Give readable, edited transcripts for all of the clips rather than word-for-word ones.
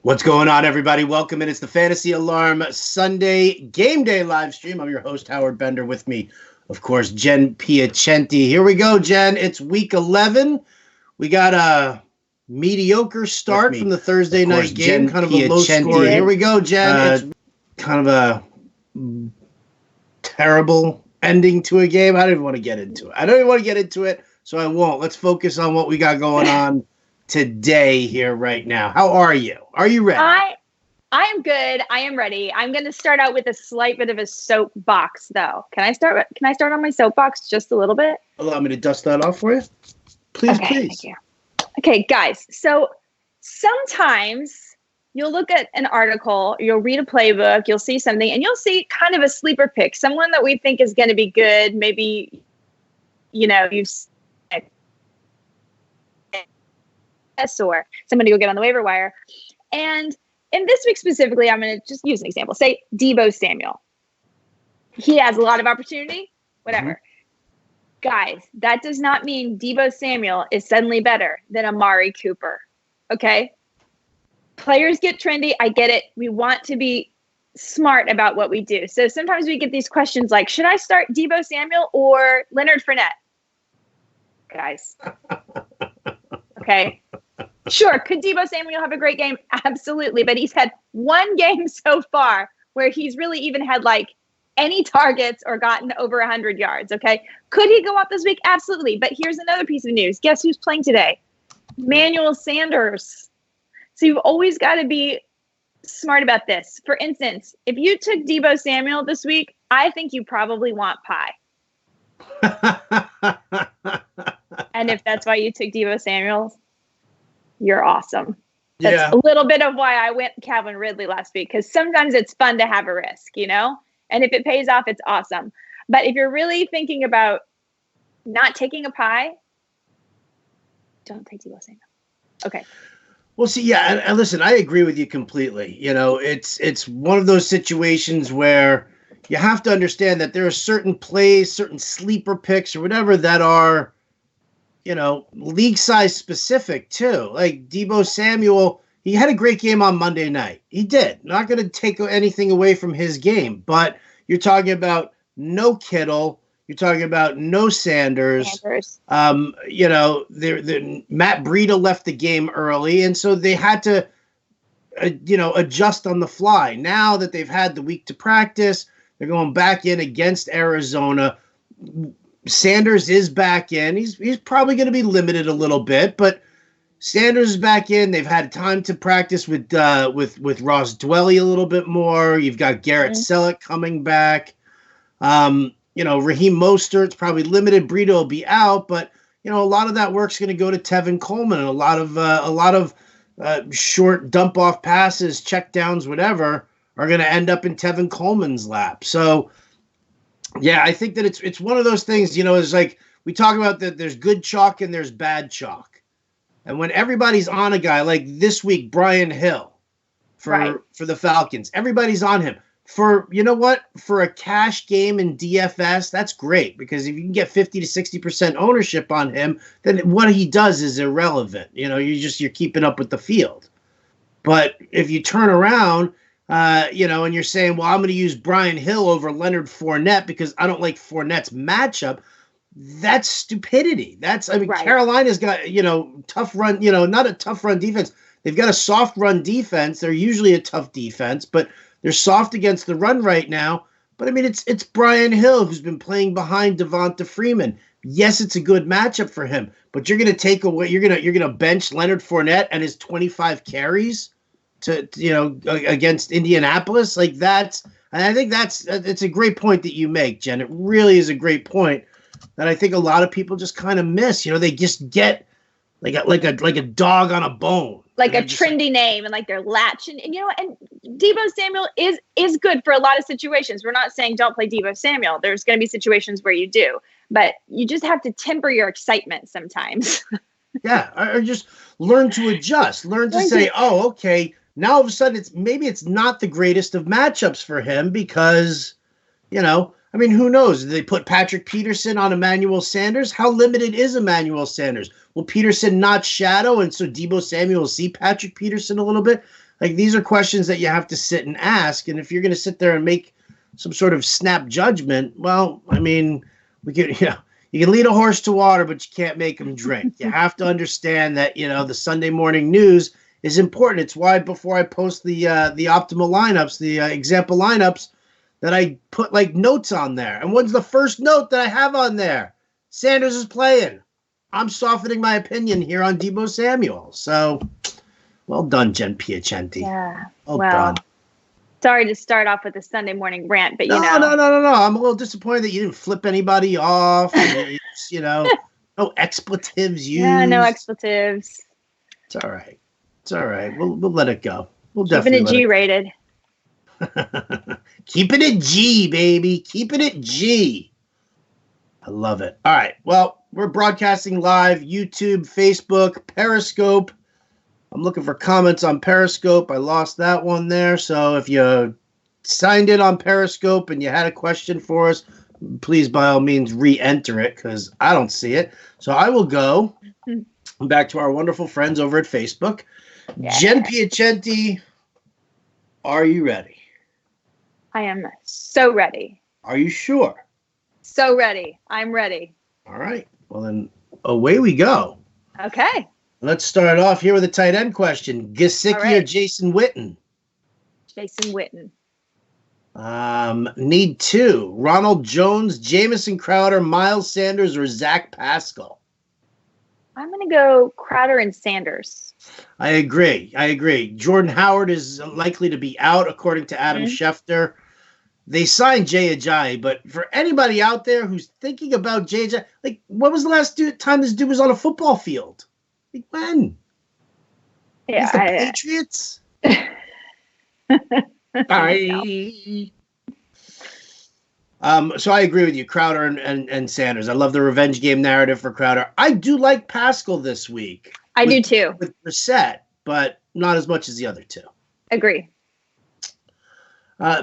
What's going on, everybody? Welcome in. It's the Fantasy Alarm Sunday Game Day live stream. I'm your host, Howard Bender. With me, of course, Jen Piacenti. Here we go, Jen. It's week 11. We got a mediocre start from the Thursday night game, kind of a low score. Here we go, Jen. It's kind of a terrible ending to a game. I don't even want to get into it. So I won't. Let's focus on what we got going on today here right now. How are you? Are you ready? I am good. I am ready. I'm going to start out with a slight bit of a soapbox, though. Can I start on my soapbox just a little bit? Allow me to dust that off for you. Please. Thank you. Okay, guys. So sometimes you'll look at an article, you'll read a playbook, you'll see something, and you'll see kind of a sleeper pick, someone that we think is going to be good. Maybe, you've or somebody will get on the waiver wire. And in this week specifically, I'm going to just use an example. Say Deebo Samuel. He has a lot of opportunity, whatever. Guys, that does not mean Deebo Samuel is suddenly better than Amari Cooper. Okay? Players get trendy. I get it. We want to be smart about what we do. So sometimes we get these questions like, should I start Deebo Samuel or Leonard Fournette? Guys. Okay. Sure. Could Deebo Samuel have a great game? Absolutely. But he's had one game so far where he's really even had any targets or gotten over 100 yards. Okay. Could he go up this week? Absolutely. But here's another piece of news. Guess who's playing today? Manuel Sanders. So you've always got to be smart about this. For instance, if you took Deebo Samuel this week, I think you probably want pie. And if that's why you took Deebo Samuel, you're awesome. That's a little bit of why I went Calvin Ridley last week, because sometimes it's fun to have a risk, and if it pays off, it's awesome. But if you're really thinking about not taking a pie, don't take Deebo Samuel. Okay. Well, see, and listen, I agree with you completely. It's one of those situations where you have to understand that there are certain plays, certain sleeper picks or whatever that are, league size specific too. Like Deebo Samuel, he had a great game on Monday night. He did. Not going to take anything away from his game, but you're talking about no Kittle. You're talking about no Sanders. Matt Breida left the game early, and so they had to, adjust on the fly. Now that they've had the week to practice, they're going back in against Arizona. Sanders is back in. He's probably going to be limited a little bit, but Sanders is back in. They've had time to practice with Ross Dwelly a little bit more. You've got Garrett Selleck coming back. Raheem Mostert's probably limited. Breida will be out, but a lot of that work's going to go to Tevin Coleman, and a lot of short dump off passes, check downs, whatever, are going to end up in Tevin Coleman's lap. So, yeah, I think that it's one of those things, it's like we talk about that there's good chalk and there's bad chalk. And when everybody's on a guy like this week, Brian Hill for the Falcons, everybody's on him. For a cash game in DFS, that's great, because if you can get 50 to 60% ownership on him, then what he does is irrelevant. You're keeping up with the field. But if you turn around, and you're saying, well, I'm going to use Brian Hill over Leonard Fournette because I don't like Fournette's matchup, that's stupidity. Carolina's got, tough run, not a tough run defense. They've got a soft run defense. They're usually a tough defense, but they're soft against the run right now. But it's Brian Hill who's been playing behind Devonta Freeman. Yes, it's a good matchup for him, but you're going to take away, you're going to bench Leonard Fournette and his 25 carries to against Indianapolis. Like that's, and I think it's a great point that you make, Jen. It really is a great point that I think a lot of people just kind of miss. They just get like a dog on a bone, like a trendy name, and they're latching. And and Deebo Samuel is good for a lot of situations. We're not saying don't play Deebo Samuel. There's going to be situations where you do, but you just have to temper your excitement sometimes. Or just learn to adjust. Learn to say, oh, okay. Now all of a sudden it's not the greatest of matchups for him because, who knows? Did they put Patrick Peterson on Emmanuel Sanders? How limited is Emmanuel Sanders? Will Peterson not shadow, and so Deebo Samuel will see Patrick Peterson a little bit? Like, these are questions that you have to sit and ask. And if you're going to sit there and make some sort of snap judgment, well, I mean, we could, you can lead a horse to water, but you can't make him drink. You have to understand that, the Sunday morning news is important. It's why before I post the optimal lineups, the example lineups, that I put like notes on there. And what's the first note that I have on there? Sanders is playing. I'm softening my opinion here on Deebo Samuel. So, well done, Jen Piacenti. Yeah. Well done. Sorry to start off with a Sunday morning rant, but No. I'm a little disappointed that you didn't flip anybody off. And no expletives used. Yeah, no expletives. It's all right. We'll let it go. We'll Keeping it G-rated. Keeping it G, baby. Keeping it G. I love it. All right. Well, we're broadcasting live, YouTube, Facebook, Periscope. I'm looking for comments on Periscope. I lost that one there. So if you signed in on Periscope and you had a question for us, please, by all means, re-enter it because I don't see it. So I will go back to our wonderful friends over at Facebook. Yeah. Jen Piacenti, are you ready? I am so ready. Are you sure? So ready. I'm ready. All right. Well, then away we go. Okay. Let's start off here with a tight end question. Gesicki or Jason Witten? Jason Witten. Need two. Ronald Jones, Jamison Crowder, Miles Sanders, or Zach Pascal? I'm going to go Crowder and Sanders. I agree. Jordan Howard is likely to be out, according to Adam Schefter. They signed Jay Ajayi, but for anybody out there who's thinking about Jay Ajayi, like, when was the last time this dude was on a football field? Like, when? Yeah, the Patriots? So I agree with you, Crowder and Sanders. I love the revenge game narrative for Crowder. I do like Pascal this week. I do too. With Brissett, but not as much as the other two. Agree.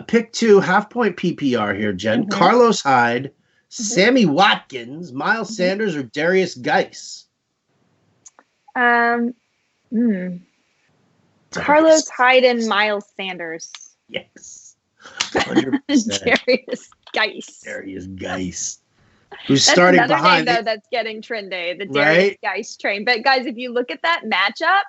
Pick two, half-point PPR here, Jen. Carlos Hyde, Sammy Watkins, Miles Sanders, or Darius Geis? Carlos Hyde and Miles Sanders. Yes. 100%. Darius Geis. Who's starting behind? Name, though, that's getting trendy, the Darius Geis train. But guys, if you look at that matchup,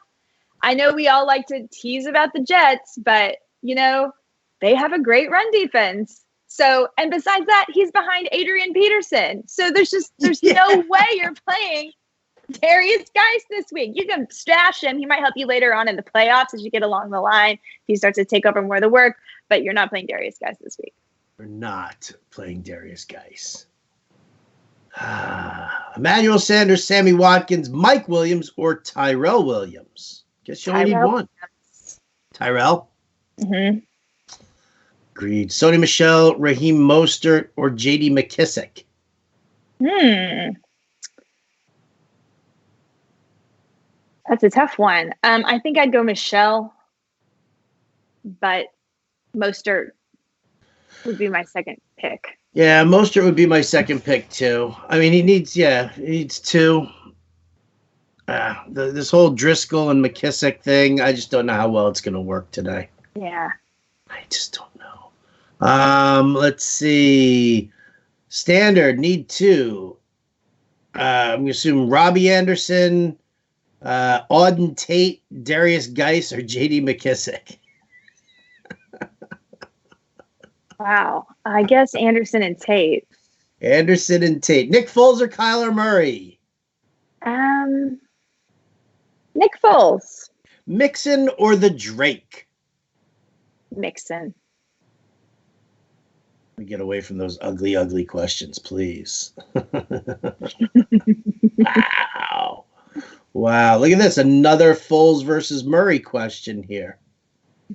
I know we all like to tease about the Jets, but they have a great run defense. So, and besides that, he's behind Adrian Peterson. So there's no way you're playing Darius Geis this week. You can stash him. He might help you later on in the playoffs as you get along the line. If he starts to take over more of the work, but you're not playing Darius Geis this week. We're not playing Darius Geis. Emmanuel Sanders, Sammy Watkins, Mike Williams, or Tyrell Williams? Guess you only need one. Tyrell? Agreed. Sony Michel, Raheem Mostert, or J.D. McKissick? That's a tough one. I think I'd go Michel, but Mostert would be my second pick. Yeah, Mostert would be my second pick too. I mean, he needs two. This whole Driscoll and McKissick thing, I just don't know how well it's going to work today. Yeah. I just don't know. Let's see. Standard, need two. I'm going to assume Robbie Anderson, Auden Tate, Darius Geis, or J.D. McKissick. Wow. I guess Anderson and Tate. Nick Foles or Kyler Murray? Nick Foles. Mixon or the Drake? Mixon. We get away from those ugly, ugly questions, please. Wow. Look at this. Another Foles versus Murray question here.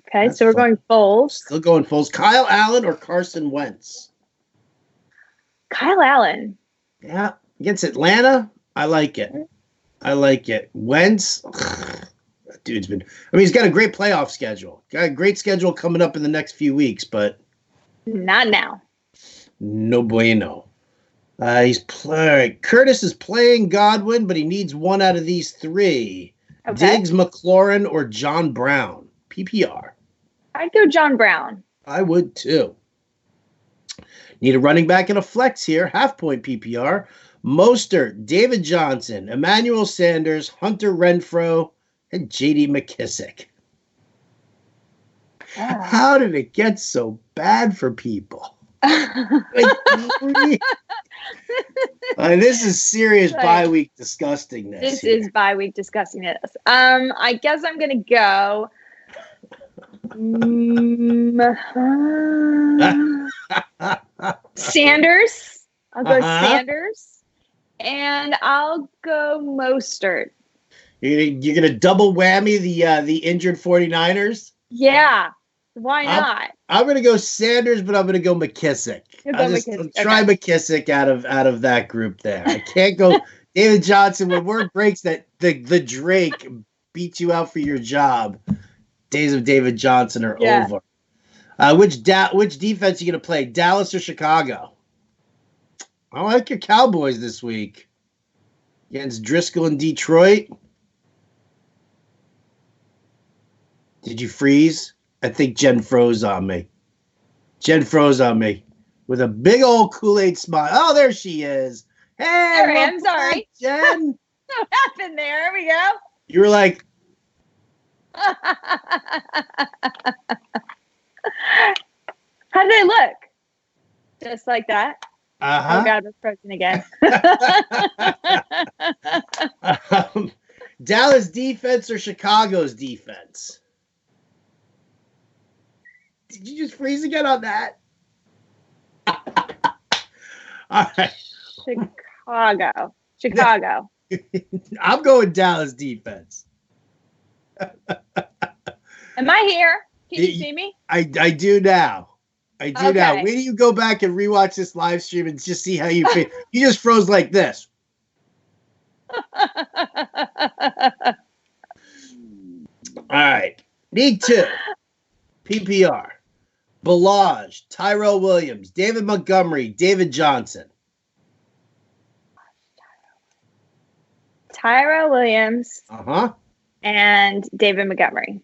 Okay, so we're going Foles. Still going Foles. Kyle Allen or Carson Wentz? Kyle Allen. Yeah. Against Atlanta, I like it. Wentz, that dude's been... I mean, he's got a great playoff schedule. Got a great schedule coming up in the next few weeks, but... Not now. No bueno. Curtis is playing Godwin, but he needs one out of these three. Okay. Diggs, McLaurin, or John Brown? PPR. I'd go John Brown. I would too. Need a running back and a flex here. Half-point PPR. Mostert, David Johnson, Emmanuel Sanders, Hunter Renfro, and J.D. McKissick. Yeah. How did it get so bad for people? This is serious bye-week disgustingness. This is bye-week disgustingness. I guess I'm going to go... Sanders. I'll go Sanders. And I'll go Mostert. You're gonna double whammy the injured 49ers? Yeah. Why not? I'm gonna go Sanders, but I'm gonna go McKissick. Try McKissick out of that group there. I can't go David Johnson when word breaks that the Drake beat you out for your job. Days of David Johnson are over. Which defense are you gonna play? Dallas or Chicago? I like your Cowboys this week against Driscoll in Detroit. Did you freeze? I think Jen froze on me. Jen froze on me with a big old Kool-Aid smile. Oh, there she is. Hey, I'm sorry, Jen. What happened there? There we go. You were like. How did I look? Just like that? Uh-huh. Oh, God, we're frozen again. Dallas defense or Chicago's defense? Did you just freeze again on that? All right. Chicago. I'm going Dallas defense. Am I here? Can you see me? I do now. I do now. Wait till you go back and rewatch this live stream and just see how you feel. You just froze like this. All right. Need two. PPR. Balaj, Tyrell Williams, David Montgomery, David Johnson. Tyrell Williams. Uh-huh. And David Montgomery.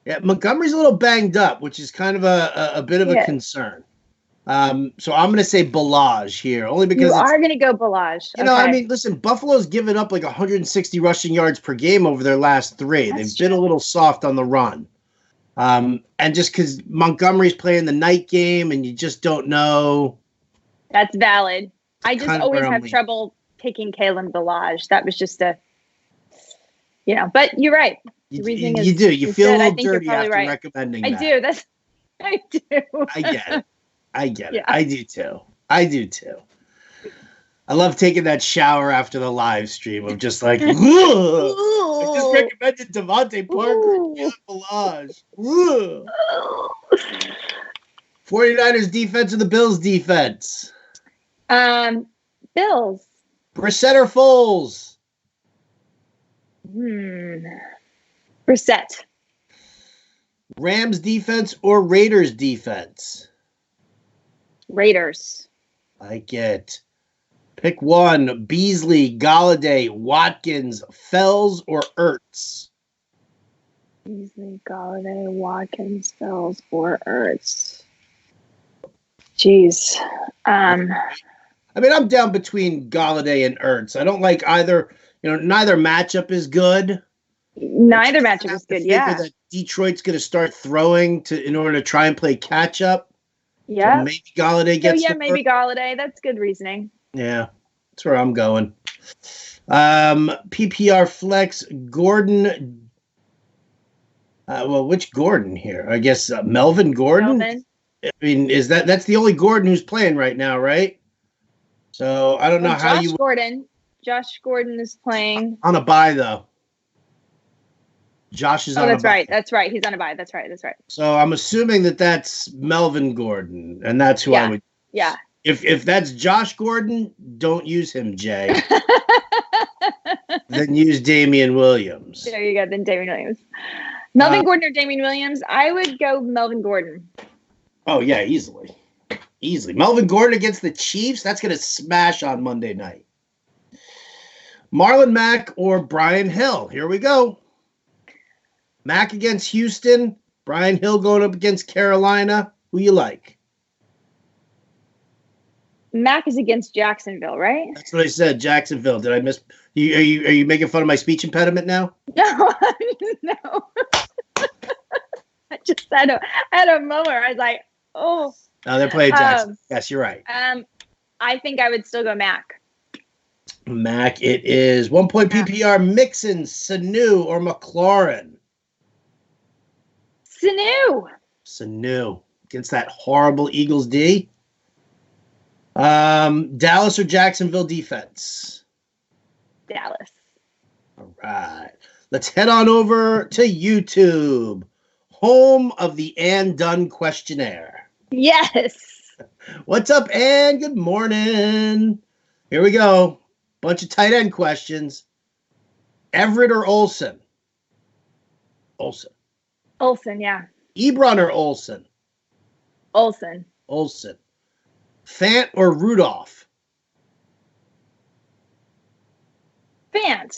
Yeah, Montgomery's a little banged up, which is kind of a bit of a concern. So I'm going to say Balaj here, only because you are going to go Balaj. You know, I mean, listen, Buffalo's given up like 160 rushing yards per game over their last three. They've been a little soft on the run. And just because Montgomery's playing the night game and you just don't know. That's valid. I just always have trouble picking Kalen Balaj. That was just but you're right. You do. You feel a little dirty after recommending that. I do. I do. I get it. Yeah. I do too. I love taking that shower after the live stream of just like, I just recommended Devontae Parker and Balaj. 49ers defense or the Bills defense? Bills. Brissett or Foles? Brissett. Rams defense or Raiders defense? Raiders. Like it. Pick one. Beasley, Galladay, Watkins, Fells, or Ertz? Beasley, Galladay, Watkins, Fells, or Ertz. Jeez. I mean, I'm down between Galladay and Ertz. I don't like either. Neither matchup is good. Neither matchup is good. Yeah. That Detroit's going to start throwing in order to try and play catch up. Yeah. So maybe Galladay gets. Maybe Galladay. That's good reasoning. Yeah, that's where I'm going. PPR flex Gordon. Which Gordon here? I guess Melvin Gordon. Melvin. I mean, that's the only Gordon who's playing right now, right? So I don't know how you. Josh Gordon is playing on a bye though. Josh is on a bye. That's right. He's on a bye. That's right. So I'm assuming that's Melvin Gordon, and that's who I would. Yeah. If that's Josh Gordon, don't use him, Jay. Then use Damian Williams. There you go. Then Damian Williams. Melvin Gordon or Damian Williams? I would go Melvin Gordon. Oh, yeah, easily. Melvin Gordon against the Chiefs? That's going to smash on Monday night. Marlon Mack or Brian Hill? Here we go. Mac against Houston. Brian Hill going up against Carolina. Who you like? Mac is against Jacksonville, right? That's what I said. Jacksonville. Did I miss? Are you making fun of my speech impediment now? No, no. I just had a moment where I was like, oh. No, they're playing Jackson. Yes, you're right. I think I would still go Mac. Mac, it is 1 point PPR. Mixon, Sanu, or McLaurin? Sanu against that horrible Eagles D. Dallas or Jacksonville defense? Dallas. All right. Let's head on over to YouTube, home of the Ann Dunn questionnaire. Yes. What's up, Ann? Good morning. Here we go. Bunch of tight end questions. Everett or Olsen? Olsen, yeah. Ebron or Olsen? Olsen. Fant or Rudolph? Fant.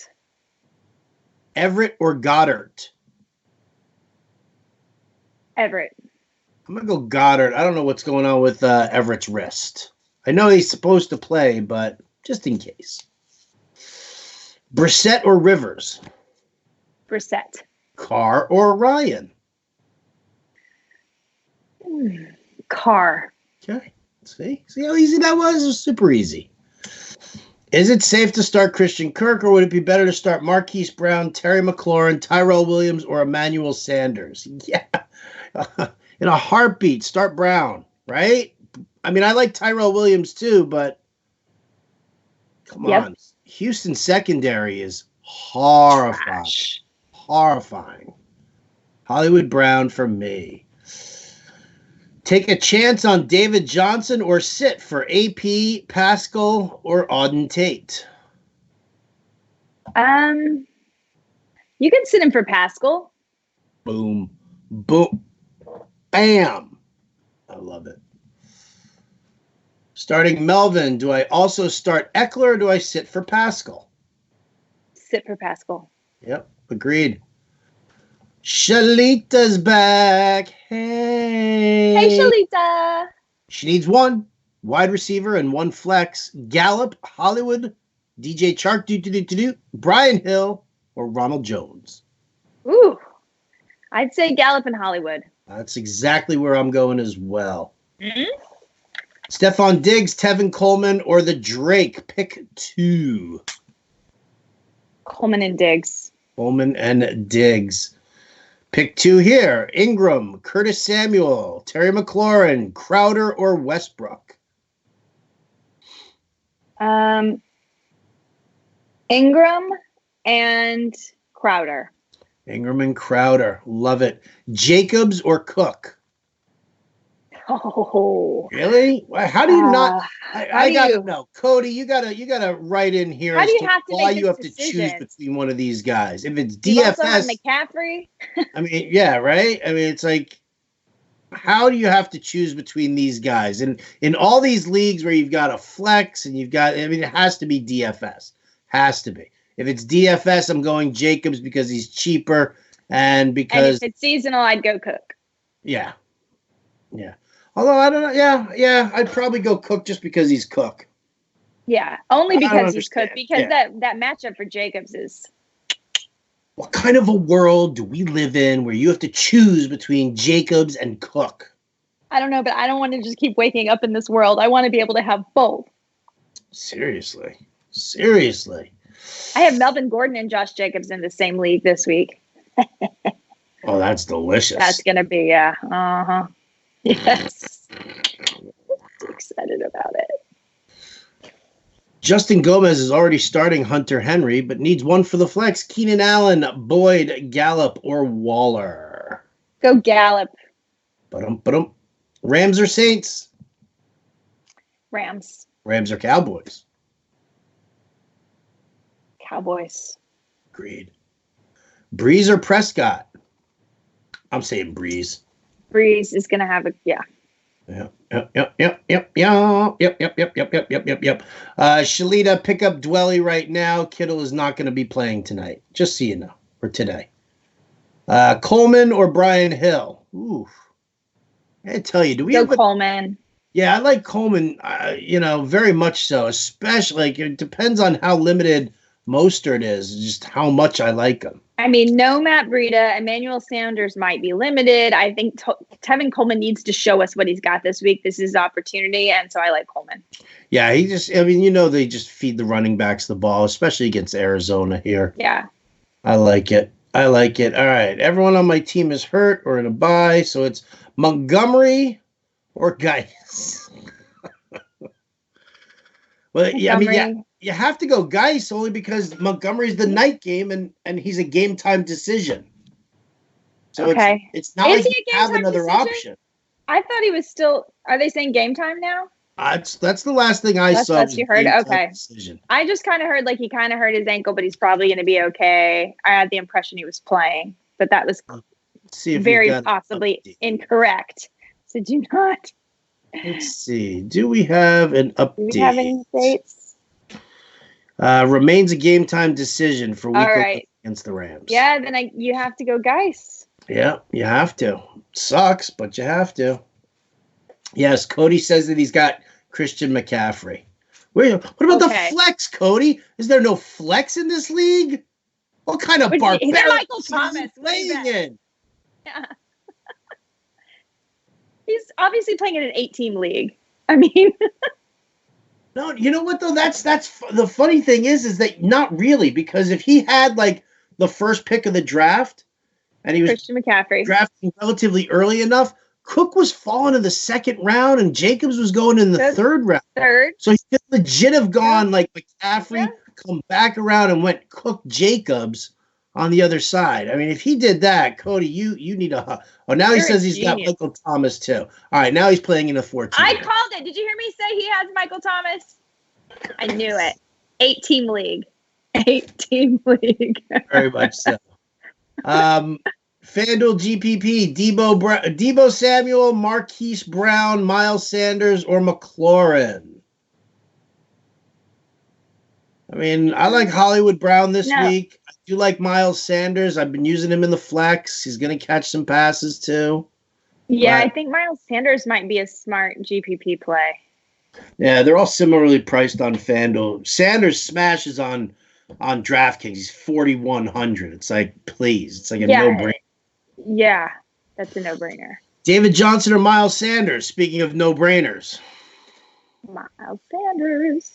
Everett or Goddard? Everett. I'm going to go Goddard. I don't know what's going on with Everett's wrist. I know he's supposed to play, but just in case. Brissett or Rivers? Brissett. Carr or Ryan? Carr. Okay. See how easy that was? It was super easy. Is it safe to start Christian Kirk, or would it be better to start Marquise Brown, Terry McLaurin, Tyrell Williams, or Emmanuel Sanders? Yeah. In a heartbeat, start Brown, right? I mean, I like Tyrell Williams too, but come on. Houston secondary is horrifying. Trash. Horrifying. Hollywood Brown for me. Take a chance on David Johnson or sit for AP, Pascal, or Auden Tate? You can sit him for Pascal. Boom. Boom. Bam. I love it. Starting Melvin, do I also start Eckler or do I sit for Pascal? Sit for Pascal. Yep, agreed. Shalita's back. Hey, Shalita. She needs one wide receiver and one flex. Gallup, Hollywood, DJ Chark, Brian Hill, or Ronald Jones. Ooh, I'd say Gallup and Hollywood. That's exactly where I'm going as well. Mm-hmm. Stephon Diggs, Tevin Coleman, or the Drake. Pick two. Coleman and Diggs. Pick two here. Ingram, Curtis Samuel, Terry McLaurin, Crowder, or Westbrook. Ingram and Crowder. Love it. Jacobs or Cook? Oh, really? How do you not? I gotta know, Cody. You gotta write in here as to why you have to choose between one of these guys. If it's DFS, McCaffrey. I mean, yeah, right. I mean, it's like, how do you have to choose between these guys? And in all these leagues where you've got a flex and you've got, I mean, it has to be DFS. Has to be. If it's DFS, I'm going Jacobs because he's cheaper and because if it's seasonal, I'd go Cook. Yeah. Although I don't know, yeah, I'd probably go Cook just because he's Cook. Yeah, only because he's Cook. Because that matchup for Jacobs is. What kind of a world do we live in where you have to choose between Jacobs and Cook? I don't know, but I don't want to just keep waking up in this world. I want to be able to have both. Seriously. I have Melvin Gordon and Josh Jacobs in the same league this week. Oh, that's delicious. That's gonna be Yes. Excited about it. Justin Gomez is already starting Hunter Henry, but needs one for the flex. Keenan Allen, Boyd, Gallup, or Waller? Go Gallup. Ba-dum. Rams or Saints? Rams. Rams or Cowboys? Cowboys. Agreed. Breeze or Prescott? I'm saying Breeze. Breeze is going to have a, Yep. Shalita, pick up Dwelly right now. Kittle is not going to be playing tonight. Just so you know, or today. Coleman or Brian Hill? Ooh, I tell you, do we have Coleman? Yeah, I like Coleman. Very much so. Especially, like, it depends on how limited Mostert is, just how much I like him. I mean, no Matt Breida. Emmanuel Sanders might be limited. I think Tevin Coleman needs to show us what he's got this week. This is opportunity, and so I like Coleman. Yeah, they just feed the running backs the ball, especially against Arizona here. Yeah. I like it. All right, everyone on my team is hurt or in a bye, so it's Montgomery or Geis. Well, yeah, you have to go Geis only because Montgomery's the night game and he's a game time decision. So okay. It's not like you have another option. I thought he was still. Are they saying game time now? That's the last thing I saw. That's you heard. Okay. Decision. I just kind of heard like he kind of hurt his ankle, but he's probably going to be okay. I had the impression he was playing, but that was very possibly incorrect. So do not. Let's see. Do we have an update? Do we have any updates? Remains a game time decision for week 11 against the Rams. Yeah, then you have to go Geis. Yeah, you have to. Sucks, but you have to. Yes, Cody says that he's got Christian McCaffrey. What about the flex, Cody? Is there no flex in this league? What kind of barbaric Michael Thomas playing in? Yeah. He's obviously playing in an 8-team league. I mean, no, you know what though? That's the funny thing is that not really, because if he had like the first pick of the draft and he was Christian McCaffrey drafting relatively early enough, Cook was falling in the second round and Jacobs was going in the third round. So he could legit have gone like McCaffrey, come back around and went Cook Jacobs on the other side. I mean, if he did that, Cody, you need a. Oh, now he says he's got Michael Thomas too. All right, now he's playing in a 14. I called it. Did you hear me say he has Michael Thomas? I knew it. 8-team league. 8-team league. Very much so. FanDuel GPP, Debo Samuel, Marquise Brown, Miles Sanders, or McLaurin. I mean, I like Hollywood Brown this week. I do like Miles Sanders. I've been using him in the flex. He's going to catch some passes too. Yeah, I think Miles Sanders might be a smart GPP play. Yeah, they're all similarly priced on FanDuel. Sanders smashes on DraftKings. He's 4,100. It's like, please. It's like a no-brainer. Yeah, that's a no-brainer. David Johnson or Miles Sanders? Speaking of no-brainers. Miles Sanders.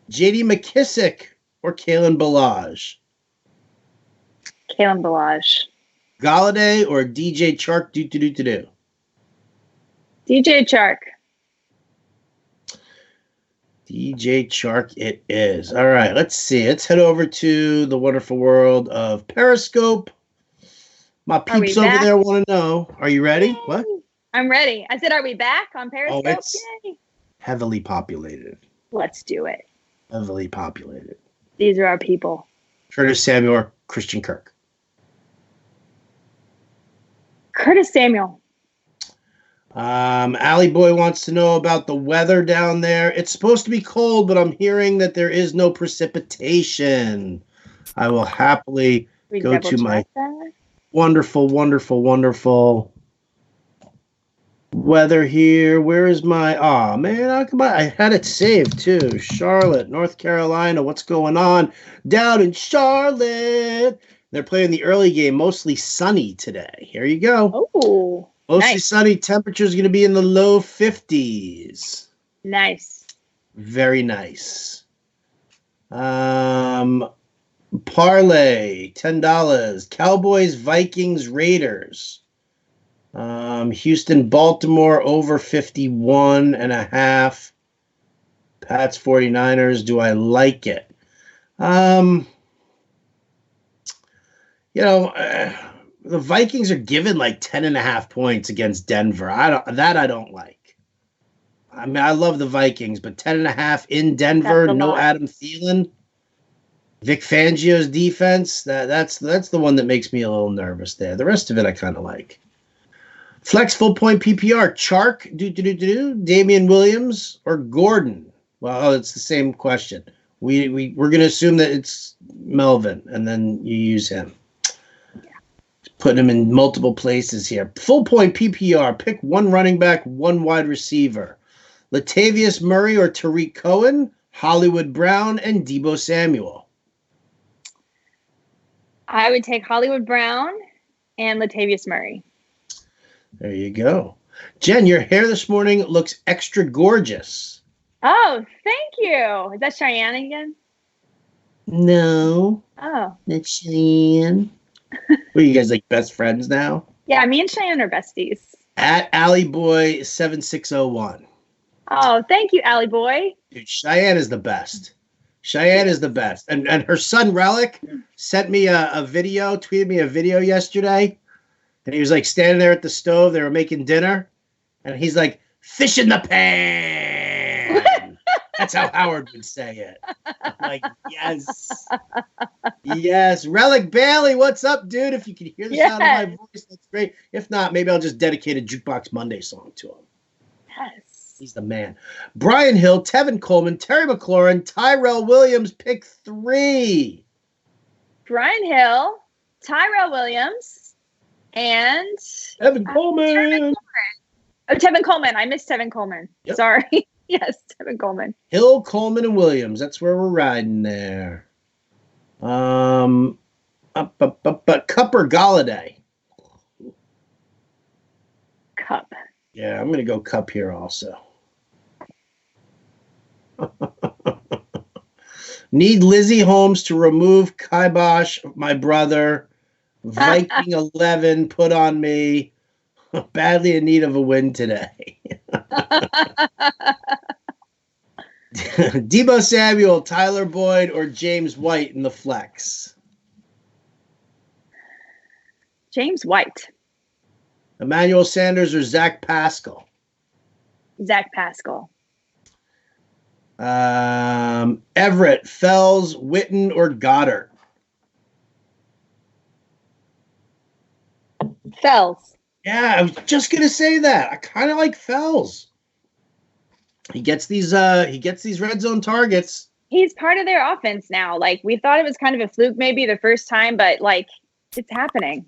J.D. McKissick or Kalen Ballage? Kalen Ballage. Galladay or DJ Chark? Do. DJ Chark. DJ Chark it is. All right, let's see. Let's head over to the wonderful world of Periscope. My peeps over there want to know. Are you ready? Yay. What? I'm ready. I said, are we back on Periscope? Oh, it's heavily populated. Let's do it. Heavily populated. These are our people. Curtis Samuel, Christian Kirk. Curtis Samuel. Allie Boy wants to know about the weather down there. It's supposed to be cold, but I'm hearing that there is no precipitation. I will happily go to my wonderful weather here. Where is my... Aw, man, I had it saved, too. Charlotte, North Carolina. What's going on down in Charlotte? They're playing the early game, mostly sunny today. Here you go. Oh, mostly sunny. Temperature's going to be in the low 50s. Nice. Very nice. Parlay, $10. Cowboys, Vikings, Raiders. Houston, Baltimore, over 51.5. Pats, 49ers. Do I like it? The Vikings are given like 10.5 points against Denver. I don't like. I mean, I love the Vikings, but 10.5 in Denver, no Adam Thielen. Vic Fangio's defense, that's the one that makes me a little nervous there. The rest of it I kind of like. Flex full point PPR, Chark, Damian Williams, or Gordon? Well, it's the same question. We're going to assume that it's Melvin, and then you use him. Putting him in multiple places here. Full point PPR. Pick one running back, one wide receiver. Latavius Murray or Tariq Cohen, Hollywood Brown, and Deebo Samuel. I would take Hollywood Brown and Latavius Murray. There you go. Jen, your hair this morning looks extra gorgeous. Oh, thank you. Is that Cheyenne again? No. Oh. That's Cheyenne. What, are you guys like best friends now? Yeah, me and Cheyenne are besties. At AlleyBoy7601. Oh, thank you, Allie Boy. Dude, Cheyenne is the best. Cheyenne is the best. And her son Relic sent me a video, tweeted me a video yesterday. And he was like standing there at the stove. They were making dinner. And he's like, fish in the pan. That's how Howard would say it. I'm like, yes. Yes. Relic Bailey, what's up, dude? If you can hear the sound of my voice, that's great. If not, maybe I'll just dedicate a Jukebox Monday song to him. Yes. He's the man. Brian Hill, Tevin Coleman, Terry McLaurin, Tyrell Williams, pick 3. Brian Hill, Tyrell Williams, and Tevin Coleman. Tevin Coleman. I missed Tevin Coleman. Yep. Sorry. Yes, Tevin Coleman. Hill, Coleman, and Williams. That's where we're riding there. But Cup or Galladay? Cup. Yeah, I'm going to go Cup here also. Need Lizzie Holmes to remove Kibosh, my brother. Viking 11, put on me. Badly in need of a win today. Deebo Samuel, Tyler Boyd, or James White in the flex? James White. Emmanuel Sanders or Zach Pascal? Zach Pascal. Everett, Fells, Witten, or Goddard? Fells. Yeah, I was just gonna say that. I kind of like Fells. He gets these red zone targets. He's part of their offense now. Like, we thought it was kind of a fluke maybe the first time, but like, it's happening.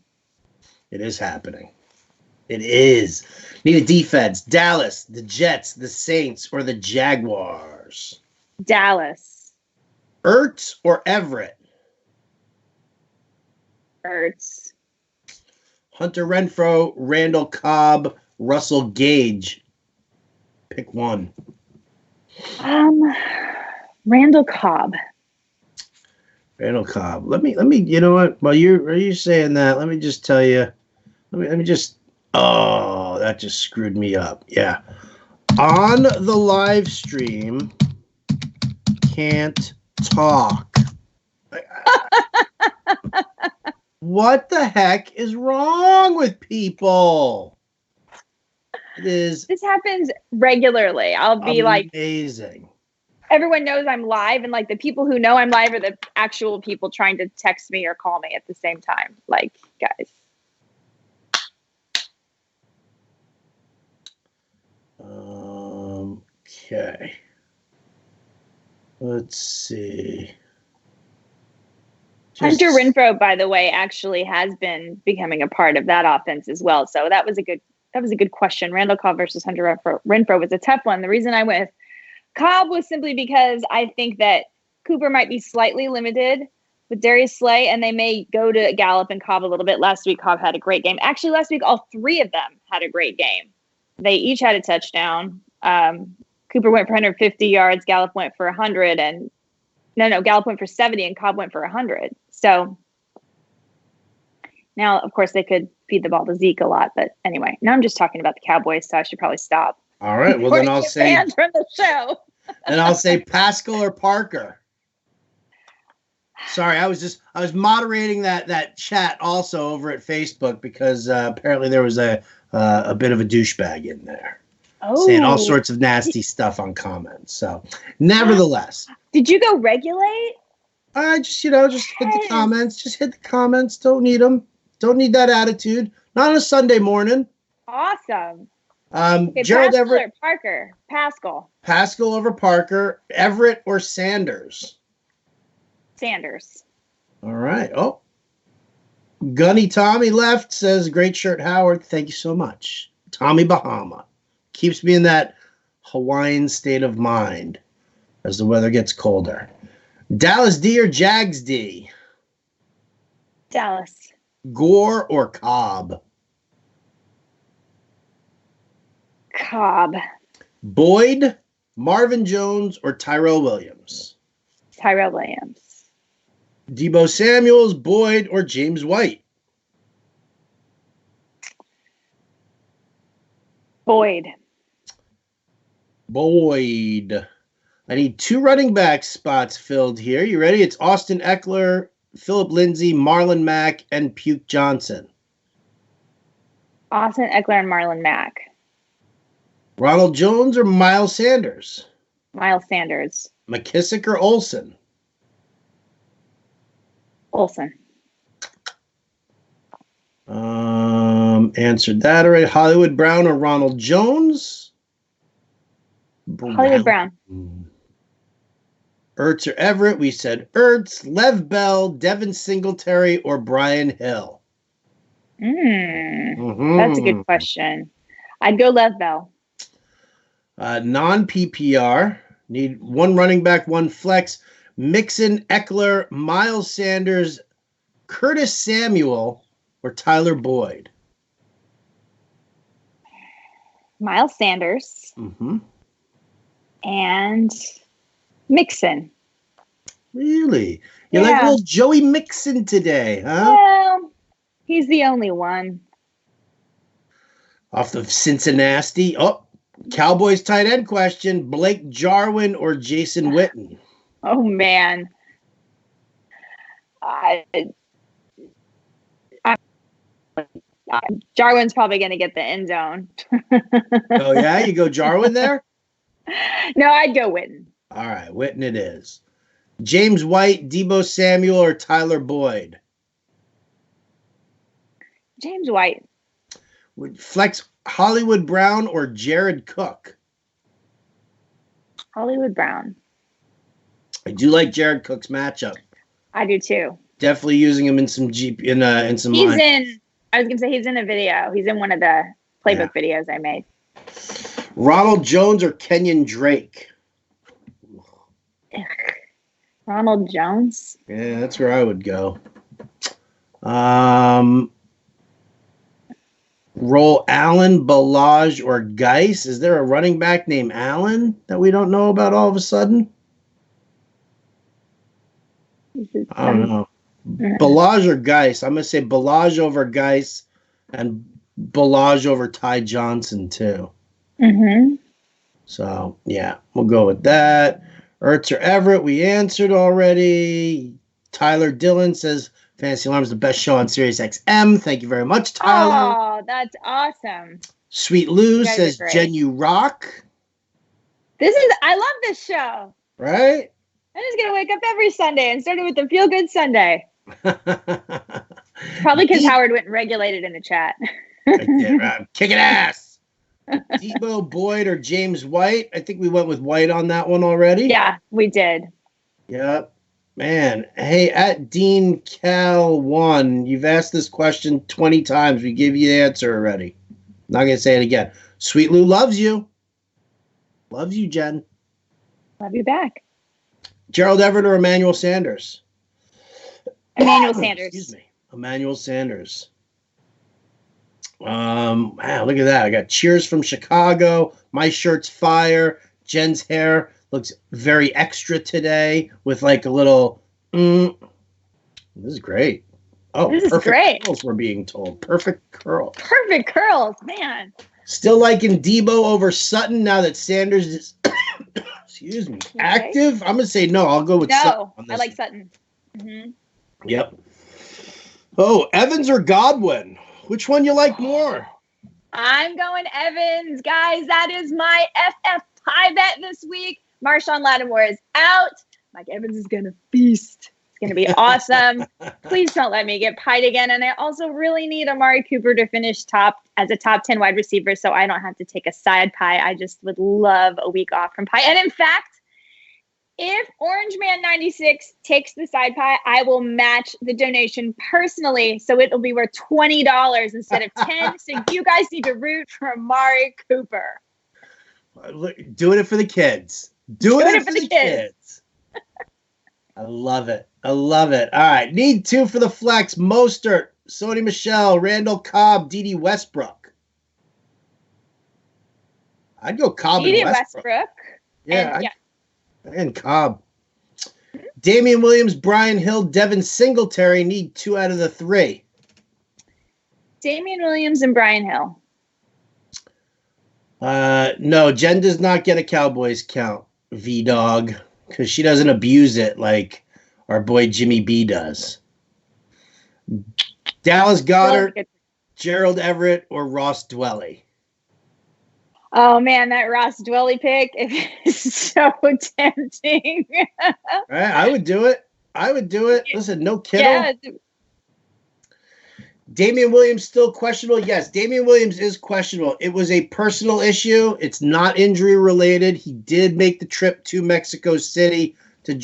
It is happening. It is. Need a defense. Dallas, the Jets, the Saints, or the Jaguars? Dallas. Ertz or Everett? Ertz. Hunter Renfro, Randall Cobb, Russell Gage. Pick one. Randall Cobb. Randall Cobb. Let me. You know what? While you're saying that, let me just tell you. Let me just. Oh, that just screwed me up. Yeah, on the live stream, can't talk. What the heck is wrong with people? It is. This happens regularly. I'll be amazing. Everyone knows I'm live, and like the people who know I'm live are the actual people trying to text me or call me at the same time. Like, guys. Okay. Let's see. Hunter Renfro, by the way, actually has been becoming a part of that offense as well. So that was a good question. Randall Cobb versus Hunter Renfro was a tough one. The reason I went with Cobb was simply because I think that Cooper might be slightly limited with Darius Slay, and they may go to Gallup and Cobb a little bit. Last week, Cobb had a great game. Actually, last week, all 3 of them had a great game. They each had a touchdown. Cooper went for 150 yards. Gallup went for 100, and Gallup went for 70, and Cobb went for 100. So now, of course, they could feed the ball to Zeke a lot. But anyway, now I'm just talking about the Cowboys, so I should probably stop. All right. Well, then I'll say banned from the show. Then I'll say Pascal or Parker. Sorry, I was moderating that chat also over at Facebook because apparently there was a bit of a douchebag in there. Oh. Saying all sorts of nasty stuff on comments. So, nevertheless. Did you go regulate? I just hit the comments. Just hit the comments. Don't need them. Don't need that attitude. Not on a Sunday morning. Awesome. Okay, Gerald, Everett or Parker? Pascal. Pascal over Parker. Everett or Sanders? Sanders. All right. Oh. Gunny Tommy left, says, great shirt, Howard. Thank you so much. Tommy Bahama. Keeps me in that Hawaiian state of mind as the weather gets colder. Dallas D or Jags D? Dallas. Gore or Cobb? Cobb. Boyd, Marvin Jones, or Tyrell Williams? Tyrell Williams. Deebo Samuels, Boyd, or James White? Boyd. Boyd. I need 2 running back spots filled here. You ready? It's Austin Eckler, Philip Lindsay, Marlon Mack, and Puke Johnson. Austin Eckler and Marlon Mack. Ronald Jones or Miles Sanders? Miles Sanders. McKissick or Olsen? Olsen. Answered that already. Hollywood Brown or Ronald Jones? Hollywood Brown. Ertz or Everett? We said Ertz. Lev Bell, Devin Singletary, or Brian Hill? That's a good question. I'd go Lev Bell. Non-PPR. Need 1 running back, 1 flex. Mixon, Eckler, Miles Sanders, Curtis Samuel, or Tyler Boyd? Miles Sanders. And Mixon. Really? You're like little Joey Mixon today, huh? Well, he's the only one. Off of Cincinnati. Oh, Cowboys tight end question. Blake Jarwin or Jason Witten? Oh, man. Jarwin's probably going to get the end zone. Oh, yeah? You go Jarwin there? No, I'd go Witten. All right, Witten it is. James White, Deebo Samuel, or Tyler Boyd? James White. Would flex Hollywood Brown or Jared Cook? Hollywood Brown. I do like Jared Cook's matchup. I do too. Definitely using him in some some. He's in. I was gonna say he's in a video. He's in one of the playbook videos I made. Ronald Jones or Kenyon Drake? Ronald Jones. Yeah, that's where I would go. Roll Allen, Balaj, or Geis. Is there a running back named Allen that we don't know about all of a sudden? I don't know. Balaj or Geis? I'm going to say Balaj over Geis and Balaj over Ty Johnson, too. So, yeah, we'll go with that. Ertz or Everett, we answered already. Tyler Dillon says, Fantasy Alarm is the best show on Sirius XM. Thank you very much, Tyler. Oh, that's awesome. Sweet Lou says, Jen, you rock. I love this show. Right? I'm just going to wake up every Sunday and start it with the Feel Good Sunday. Probably because Howard went and regulated in the chat. I'm kicking ass. Deebo, Boyd, or James White? I think we went with White on that one already. Yeah, we did. Yep. Man, hey, at Dean Cal 1, you've asked this question 20 times. We gave you the answer already. Not going to say it again. Sweet Lou loves you. Loves you, Jen. Love you back. Gerald Everett or Emmanuel Sanders? Emmanuel Sanders. Excuse me. Emmanuel Sanders. Wow, look at that. I got cheers from Chicago. My shirt's fire. Jen's hair looks very extra today with like a little, This is great. Oh, this is great. Curls, we're being told. Perfect curl. Perfect curls, man. Still liking Deebo over Sutton now that Sanders is, excuse me, active. I'm going to say no. I'll go with Sutton. No, I like Sutton. Yep. Oh, Evans or Godwin? Which one you like more? I'm going Evans, guys. That is my FF pie bet this week. Marshawn Lattimore is out. Mike Evans is going to feast. It's going to be awesome. Please don't let me get pied again. And I also really need Amari Cooper to finish as a top 10 wide receiver so I don't have to take a side pie. I just would love a week off from pie. And in fact, If Orange Man 96 takes the side pie, I will match the donation personally. So it'll be worth $20 instead of 10. So you guys need to root for Amari Cooper. Doing it for the kids. Doing it for the kids. I love it. I love it. All right. Need 2 for the flex. Mostert, Sony Michel, Randall Cobb, Dede Westbrook. I'd go Cobb and Westbrook. Yeah. And Cobb. Damian Williams, Brian Hill, Devin Singletary. Need 2 out of the 3. Damian Williams and Brian Hill. No, Jen does not get a Cowboys count, V-Dog, because she doesn't abuse it like our boy Jimmy B does. Dallas Goedert, Gerald Everett, or Ross Dwelly. Oh, man, that Ross Dwelly pick is so tempting. Right, I would do it. Listen, no Kittle. Yeah. Damien Williams still questionable? Yes, Damien Williams is questionable. It was a personal issue. It's not injury related. He did make the trip to Mexico City to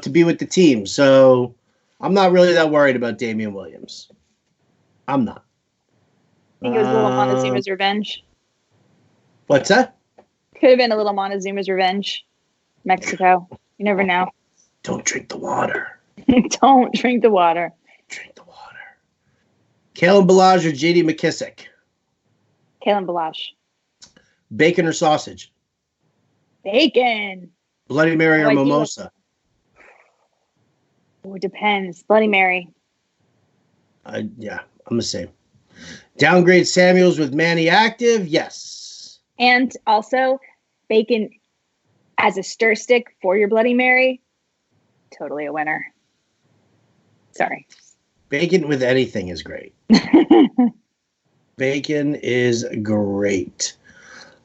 be with the team. So I'm not really that worried about Damien Williams. I'm not. I think it was a little Montezuma's revenge. What's that? Could have been a little Montezuma's revenge. Mexico. You never know. Don't drink the water. Don't drink the water. Drink the water. Kalen Ballage or J.D. McKissick? Kalen Ballage. Bacon or sausage? Bacon. Bloody Mary or mimosa? Oh, it depends. Bloody Mary. Yeah, I'm the same. Downgrade Samuels with Manny active? Yes. And also, bacon as a stir stick for your Bloody Mary? Totally a winner. Sorry. Bacon with anything is great. Bacon is great.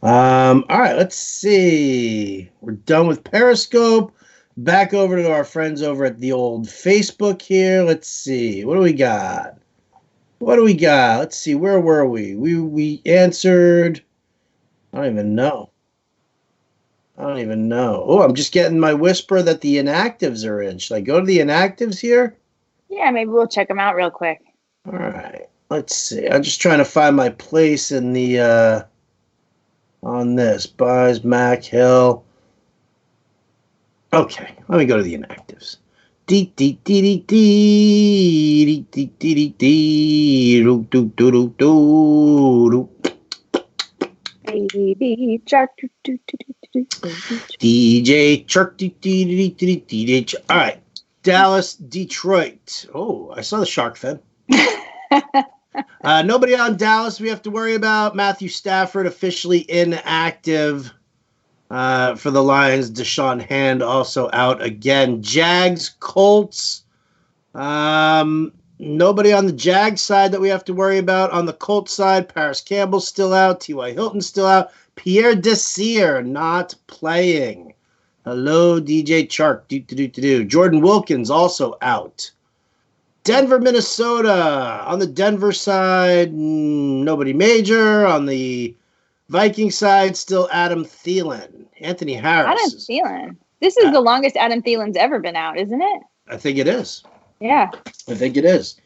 All right, let's see. We're done with Periscope. Back over to our friends over at the old Facebook here. Let's see. What do we got? Let's see. Where were we? We answered. I don't even know. Oh, I'm just getting my whisper that the inactives are in. Should I go to the inactives here? Yeah, maybe we'll check them out real quick. All right. Let's see. I'm just trying to find my place in the on this. Buys, Mac, Hill. Okay, let me go to the inactives. Baby Shark. DJ Shark. DJ. All right. Dallas, Detroit. Oh, I saw the shark fin. Nobody on Dallas we have to worry about. Matthew Stafford officially inactive for the Lions. Deshaun Hand also out again. Jags, Colts. Nobody on the Jags side that we have to worry about. On the Colts side, Paris Campbell's still out. T.Y. Hilton's still out. Pierre Desir not playing. Hello, DJ Chark. Jordan Wilkins also out. Denver, Minnesota. On the Denver side, nobody major. On the Viking side, still Adam Thielen. Anthony Harris. Adam Thielen. This is the longest Adam Thielen's ever been out, isn't it? I think it is. Yeah. I think it is.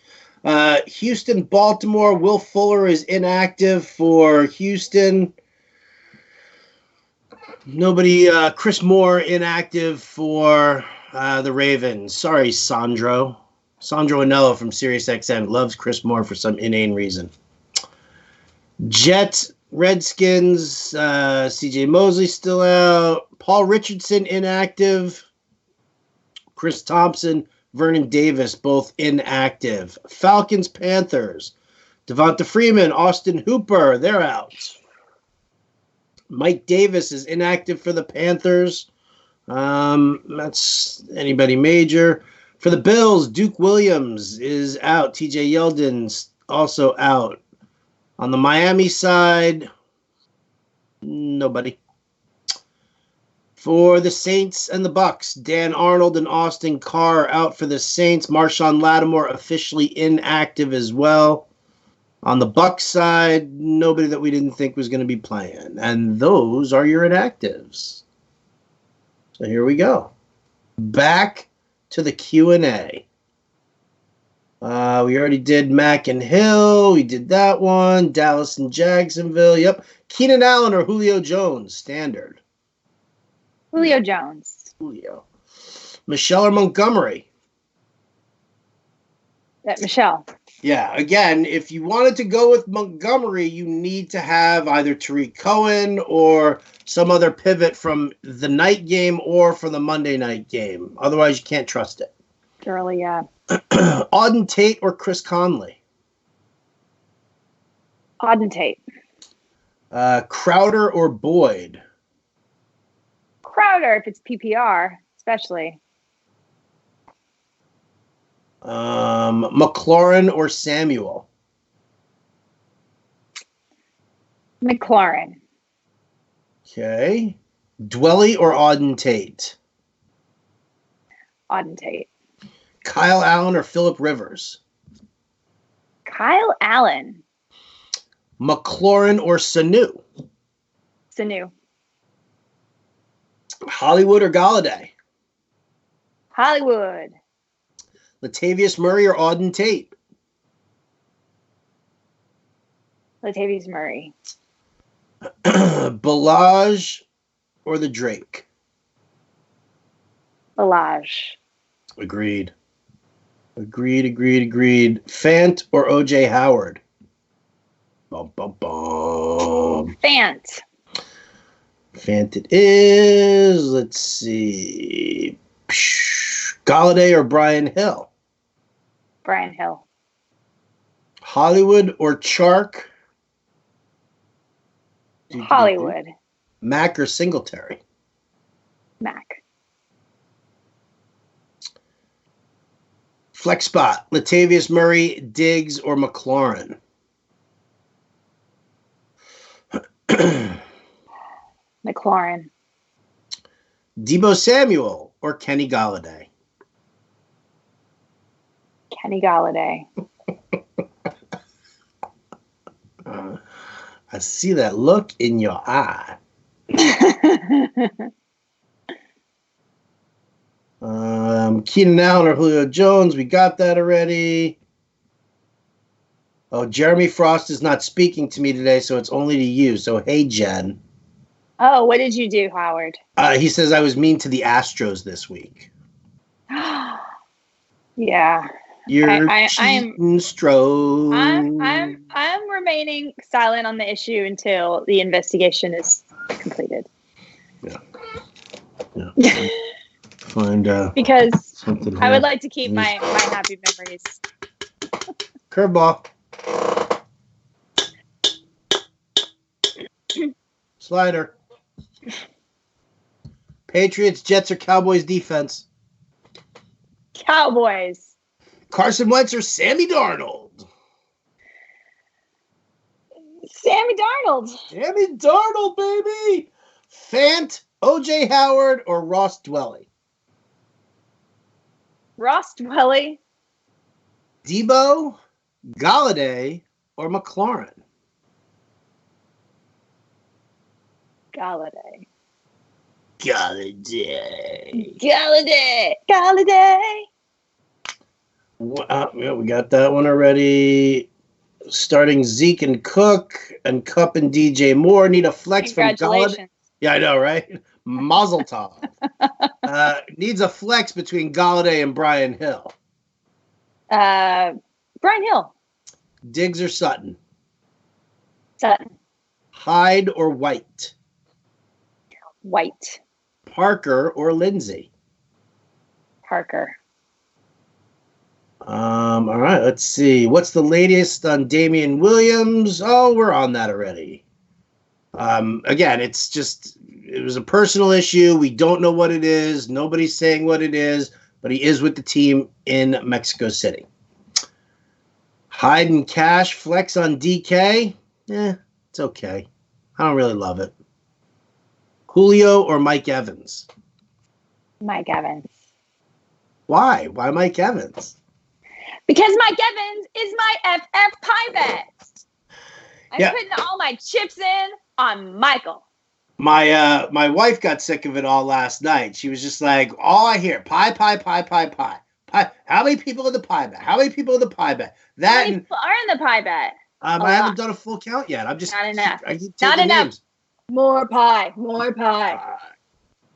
Houston, Baltimore. Will Fuller is inactive for Houston. Nobody, Chris Moore inactive for the Ravens. Sorry, Sandro. Sandro Anello from SiriusXM loves Chris Moore for some inane reason. Jets, Redskins, CJ Mosley still out. Paul Richardson inactive. Chris Thompson, Vernon Davis both inactive. Falcons, Panthers. Devonta Freeman, Austin Hooper, they're out. Mike Davis is inactive for the Panthers. That's anybody major. For the Bills, Duke Williams is out. TJ Yeldon's also out. On the Miami side, nobody. For the Saints and the Bucks, Dan Arnold and Austin Carr out for the Saints. Marshawn Lattimore officially inactive as well. On the Bucks side, nobody that we didn't think was going to be playing. And those are your inactives. So here we go. back to the Q&A. We already did Mack and Hill. We did that one. Dallas and Jacksonville. Yep. Keenan Allen or Julio Jones? Standard. Julio Jones. Julio. Michelle or Montgomery? Michelle. Yeah. Again, if you wanted to go with Montgomery, you need to have either Tariq Cohen or some other pivot from the night game or from the Monday night game. Otherwise, you can't trust it. Surely, yeah. Auden Tate or Chris Conley? Auden Tate. Crowder or Boyd? Crowder, if it's PPR, especially. McLaurin or Samuel? McLaurin. Okay. Dwelly or Auden Tate? Auden Tate. Kyle Allen or Phillip Rivers? Kyle Allen. McLaurin or Sanu? Sanu. Hollywood or Galladay? Hollywood. Latavius Murray or Auden Tate? Latavius Murray. Balaj or the Drake? Balaj. Agreed. Fant or OJ Howard? Bum, bum, bum. Fant. Fant it is. Let's see. Galladay or Brian Hill? Brian Hill. Hollywood or Chark? Hollywood. Mack or Singletary? Mack. Flex spot. Latavius Murray, Diggs, or McLaurin? McLaurin. Deebo Samuel or Kenny Galladay? Kenny Galladay. I see that look in your eye. Keenan Allen or Julio Jones. We got that already. Oh, Jeremy Frost is not speaking to me today, so it's only to you. So, hey, Jen. Oh, what did you do, Howard? He says I was mean to the Astros this week. Yeah. You're I'm remaining silent on the issue until the investigation is completed. Yeah. Find because something I would like to keep my happy memories. Curveball. Slider. Patriots, Jets, or Cowboys defense? Cowboys. Carson Wentz or Sammy Darnold? Sammy Darnold. Sammy Darnold, baby. Fant, OJ Howard, or Ross Dwelly? Ross Dwelly. Deebo, Galladay, or McLaurin? Galladay. Galladay. Galladay. Yeah, we got that one already. Starting Zeke and Cook and Kupp and DJ Moore. Need a flex from Galladay. Yeah, I know, right? Mazel tov. Needs a flex between Galladay and Brian Hill. Brian Hill. Diggs or Sutton? Sutton. Hyde or White? White. Parker or Lindsay? Parker. All right, let's see. What's the latest on Damian Williams? Oh, we're on that already. Again, it was a personal issue. We don't know what it is. Nobody's saying what it is, but he is with the team in Mexico City. Hyde and Cash flex on DK? It's okay. I don't really love it. Julio or Mike Evans? Mike Evans. Why? Why Mike Evans? Because Mike Evans is my FF pie bet. I'm putting all my chips in on Michael. My wife got sick of it all last night. She was just like, all I hear, pie, pie, pie, pie, pie. Pie. How many people in the pie bet? How many people in the pie bet? How many people are in the pie bet? I haven't done a full count yet. I'm just not enough. I keep not enough. Names. More pie, more pie.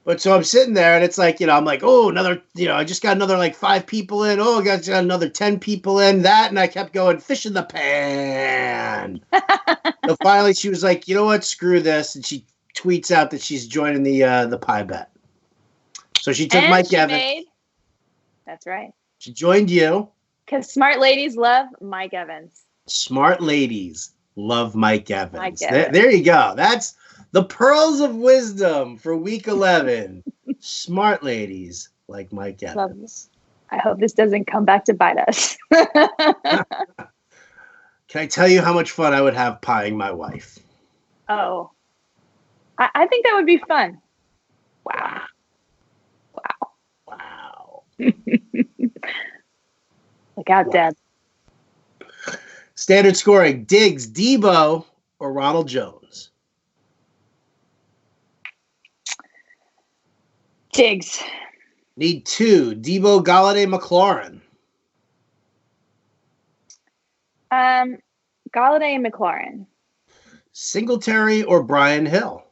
But so I'm sitting there, and it's like, I'm like, oh, another, I just got another like 5 people in. Oh, I got another 10 people in. That, and I kept going, fish in the pan. So finally, she was like, you know what? Screw this, and she tweets out that she's joining the pie bet. So she took Mike Evans. That's right. She joined you. Because smart ladies love Mike Evans. Smart ladies love Mike Evans. There you go. That's the pearls of wisdom for week 11. Smart ladies like Mike Evans. I hope this doesn't come back to bite us. Can I tell you how much fun I would have pieing my wife? Oh. I think that would be fun. Wow. Look out, Deb. Standard scoring: Diggs, Debo, or Ronald Jones? Diggs. Need 2: Debo, Galladay, McLaurin. Galladay and McLaurin. Singletary or Brian Hill?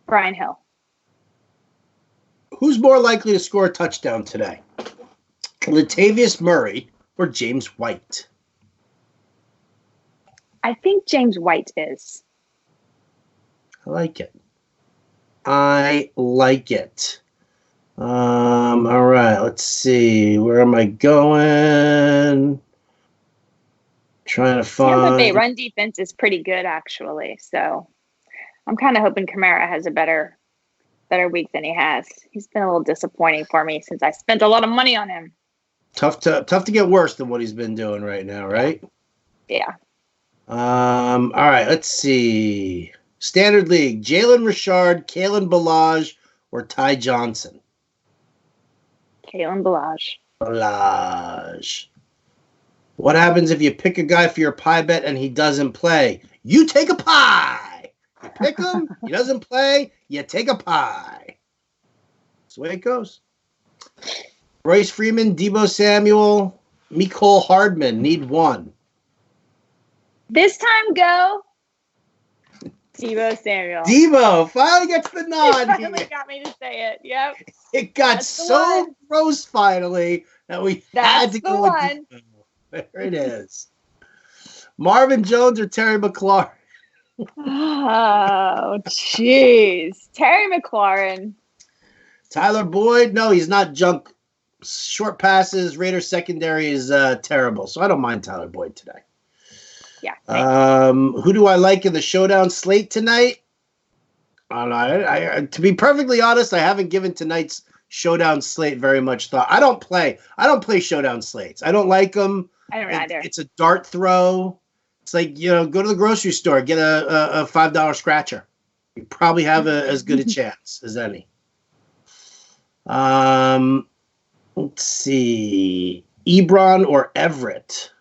Brian Hill. Who's more likely to score a touchdown today? Latavius Murray or James White? I think James White is. I like it. All right, let's see. Where am I going? Trying to find. Tampa Bay run defense is pretty good, actually. So I'm kind of hoping Kamara has a better week than he has. He's been a little disappointing for me since I spent a lot of money on him. Tough to get worse than what he's been doing right now, right? Yeah. All right, let's see. Standard League: Jalen Richard, Kalen Ballage, or Ty Johnson? Kalen Ballage. What happens if you pick a guy for your pie bet and he doesn't play? You take a pie. You pick him, he doesn't play, you take a pie. That's the way it goes. Royce Freeman, Debo Samuel, Mecole Hardman. Need 1. This time go Debo Samuel. Debo finally gets the nod. He finally got me to say it. Yep. It got so gross finally that we had to go with Debo. There it is. Marvin Jones or Terry McLaurin? Oh, jeez. Terry McLaurin. Tyler Boyd? No, he's not junk. Short passes, Raiders secondary is terrible. So I don't mind Tyler Boyd today. Yeah. Who do I like in the showdown slate tonight? I don't know. I to be perfectly honest, I haven't given tonight's showdown slate very much thought. I don't play showdown slates. I don't like them. I don't either. It's a dart throw. It's like, go to the grocery store, get a $5 scratcher. You probably have as good a chance as any. Let's see. Ebron or Everett?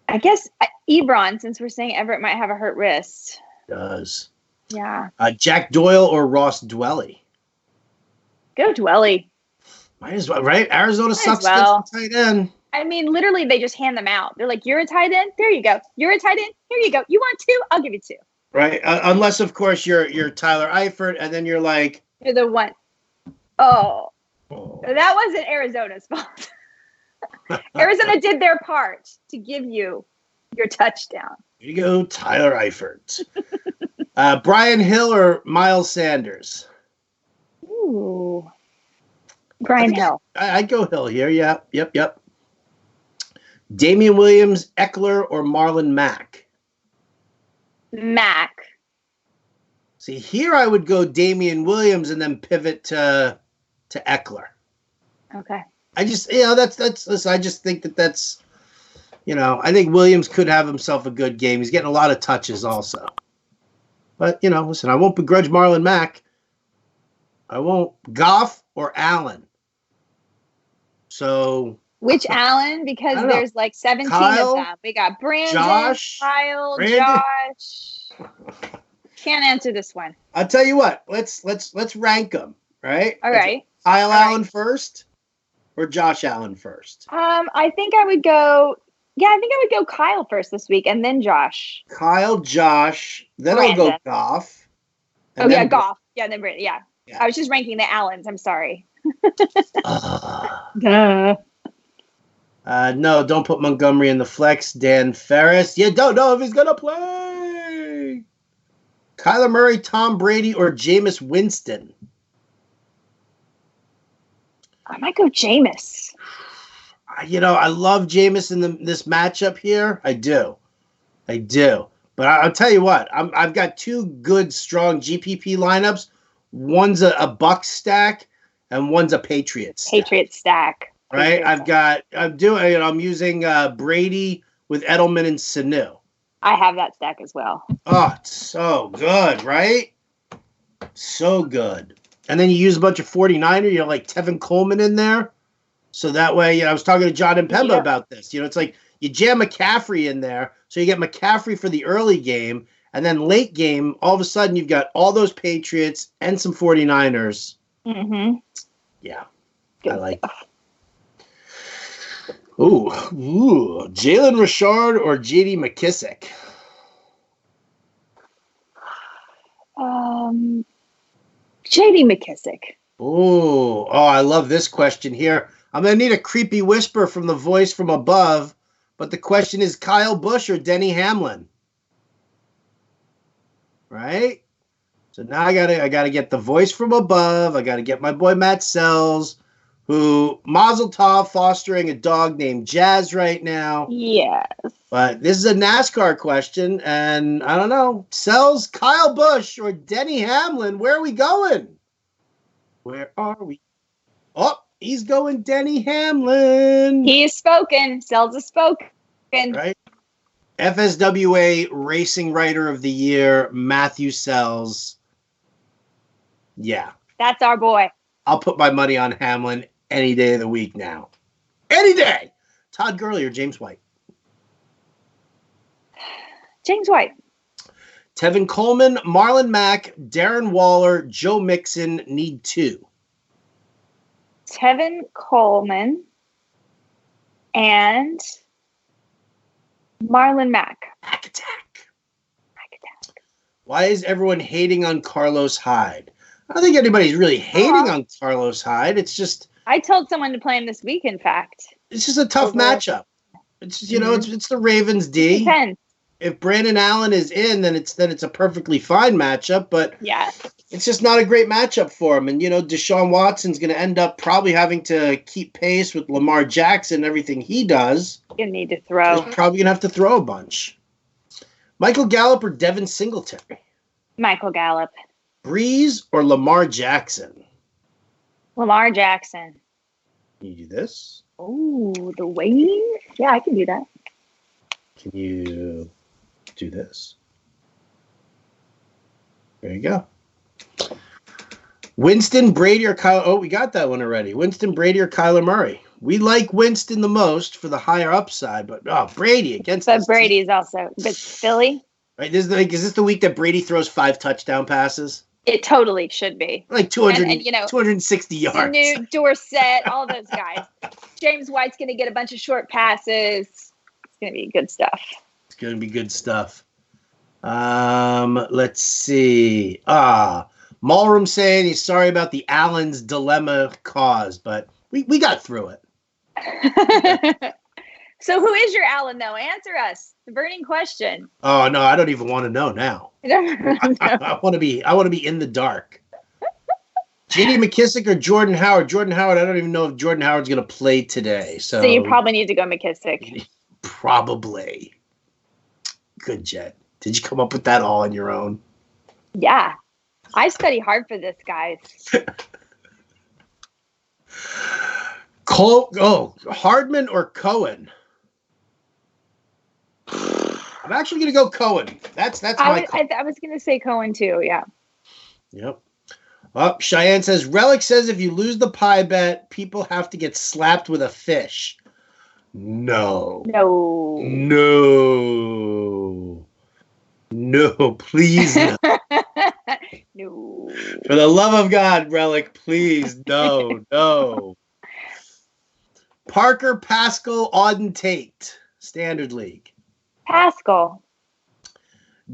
I guess Ebron, since we're saying Everett might have a hurt wrist. Does. Yeah. Jack Doyle or Ross Dwelly? Go Dwelly. Might as well, right? Arizona sucks against the tight end. I mean, literally, they just hand them out. They're like, you're a tight end? There you go. You're a tight end? Here you go. You want 2? I'll give you 2. Right. Unless, of course, you're Tyler Eifert, and then you're like... You're the one. Oh. That wasn't Arizona's fault. Arizona did their part to give you your touchdown. Here you go, Tyler Eifert. Brian Hill or Miles Sanders? Ooh. Brian Hill. I'd go Hill here. Yeah. Yep. Damian Williams, Eckler, or Marlon Mack? Mack. See, here I would go Damian Williams and then pivot to Eckler. Okay. I just, listen, I just think that's, I think Williams could have himself a good game. He's getting a lot of touches also. But, listen, I won't begrudge Marlon Mack. I won't. Goff or Allen? So. Which Allen? Because there's like 17 Kyle, of them. We got Brandon, Josh, Kyle, Brandon. Josh. Can't answer this one. I'll tell you what. Let's rank them. Right. All right. Kyle Allen first, or Josh Allen first? I think I would go. Yeah, I think I would go Kyle first this week, and then Josh. Kyle, Josh. Then Brandon. I'll go Goff. Oh yeah, Goff. Yeah, then Brandon. Yeah. I was just ranking the Allens. I'm sorry. No, don't put Montgomery in the flex. Dan Ferris. You don't know if he's gonna play. Kyler Murray, Tom Brady, or Jameis Winston? I might go Jameis. I love Jameis in this matchup here. I do. But I'll tell you what. I've got two good, strong GPP lineups. One's a Buck stack, and one's a Patriots stack. Right. I'm using Brady with Edelman and Sanu. I have that stack as well. Oh, it's so good, right? So good. And then you use a bunch of 49er, like Tevin Coleman in there. So that way, I was talking to John and Pemba about this. It's like you jam McCaffrey in there. So you get McCaffrey for the early game. And then late game, all of a sudden, you've got all those Patriots and some 49ers. Mm-hmm. Yeah. Good. I like it. Ooh. Jalen Richard or J.D. McKissick? J.D. McKissick. Oh, I love this question here. I'm going to need a creepy whisper from the voice from above, but the question is Kyle Busch or Denny Hamlin? Right? So now I gotta get the voice from above. I got to get my boy Matt Sells, who Mazel Tov fostering a dog named Jazz right now. Yes. But this is a NASCAR question, and I don't know. Sells, Kyle Busch, or Denny Hamlin? Where are we going? Where are we? Oh, he's going Denny Hamlin. He is spoken. Sells is spoken. Right? FSWA Racing Writer of the Year, Matthew Sells. Yeah. That's our boy. I'll put my money on Hamlin any day of the week now. Any day. Todd Gurley or James White? James White. Tevin Coleman, Marlon Mack, Darren Waller, Joe Mixon need two. Tevin Coleman and Marlon Mack. Mack attack. Why is everyone hating on Carlos Hyde? I don't think anybody's really hating on Carlos Hyde. It's just... I told someone to play him this week, in fact. It's just a tough matchup. It's just, it's the Ravens D. Depends. If Brandon Allen is in, then it's a perfectly fine matchup, but it's just not a great matchup for him. And, Deshaun Watson's going to end up probably having to keep pace with Lamar Jackson and everything he does. You need to throw. He's probably going to have to throw a bunch. Michael Gallup or Devin Singletary? Michael Gallup. Breeze or Lamar Jackson? Lamar Jackson. Can you do this? Oh, the waiting? Yeah, I can do that. Can you do this? There you go. Winston, Brady, or Kyler? Oh, we got that one already. Winston, Brady, or Kyler Murray? We like Winston the most for the higher upside, but Brady against. But Brady's also. But Philly. Right? Is this the week that Brady throws 5 touchdown passes? It totally should be. Like 260 yards. Sanu, Dorsett, all those guys. James White's going to get a bunch of short passes. It's going to be good stuff. It's going to be good stuff. Let's see. Malrum saying he's sorry about the Allen's dilemma caused, but we got through it. So who is your Allen, though? Answer us. The burning question. Oh, no, I don't even want to know now. I want to be in the dark. J.D. McKissick or Jordan Howard? Jordan Howard, I don't even know if Jordan Howard's going to play today. So you probably need to go McKissick. Probably. Good, Jet. Did you come up with that all on your own? Yeah. I study hard for this, guys. Hardman or Cohen? I'm actually going to go Cohen. That's my call. I was going to say Cohen too, yeah. Yep. Cheyenne says, Relic says if you lose the pie bet, people have to get slapped with a fish. No. No, please no. No. For the love of God, Relic, please, no. Parker, Pascal, Auden Tate, Standard League. Pascal.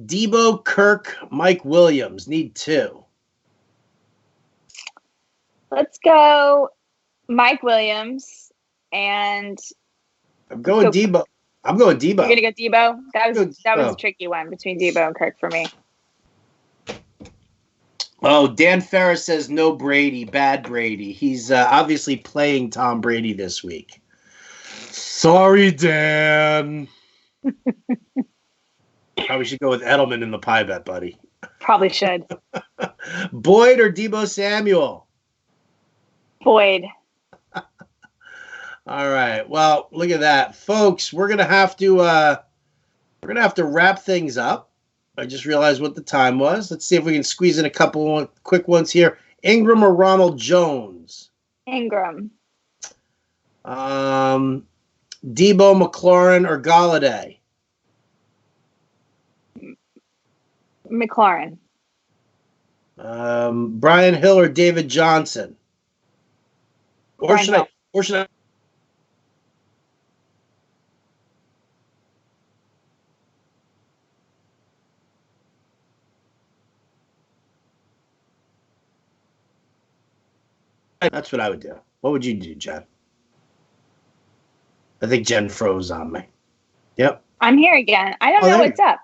Debo, Kirk, Mike Williams. Need 2. Let's go Mike Williams and I'm going Debo. You're gonna go Debo? That was a tricky one between Debo and Kirk for me. Oh, Dan Ferris says no Brady, bad Brady. He's obviously playing Tom Brady this week. Sorry, Dan. Probably should go with Edelman in the pie bet, buddy. Probably should. Boyd or Debo Samuel? Boyd. All right. Well, look at that, folks. We're gonna have to wrap things up. I just realized what the time was. Let's see if we can squeeze in a couple quick ones here. Ingram or Ronald Jones? Ingram. Debo, McLaurin, or Galladay? McLaurin. Brian Hill or David Johnson? Or should I? That's what I would do. What would you do, Jen? I think Jen froze on me. Yep. I'm here again. I don't know what's up.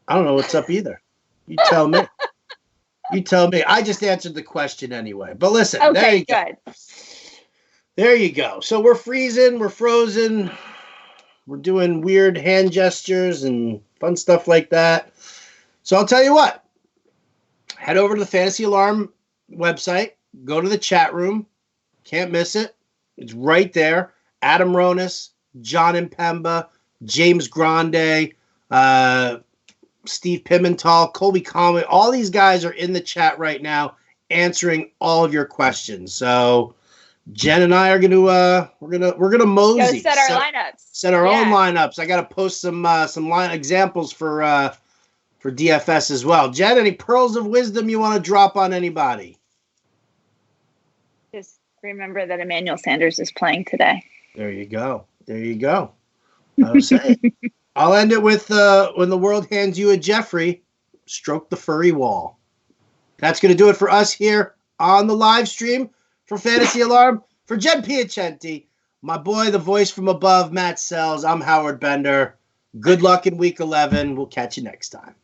I don't know what's up either. You tell me. You tell me. I just answered the question anyway. But listen, okay, there you go. Good. There you go. So we're freezing, we're frozen, we're doing weird hand gestures and fun stuff like that. So I'll tell you what. Head over to the Fantasy Alarm website. Go to the chat room. Can't miss it. It's right there. Adam Ronis, John Impemba, James Grande, Steve Pimental, Colby Conway. All these guys are in the chat right now answering all of your questions. So Jen and I are we're gonna mosey. Go set our lineups. Set our own lineups. I gotta post some line examples for DFS as well. Jen, any pearls of wisdom you want to drop on anybody? Just remember that Emmanuel Sanders is playing today. There you go. I was saying. I'll end it with when the world hands you a Jeffrey, stroke the furry wall. That's going to do it for us here on the live stream for Fantasy Alarm. For Jen Piacenti, my boy, the voice from above, Matt Sells, I'm Howard Bender. Good luck in Week 11. We'll catch you next time.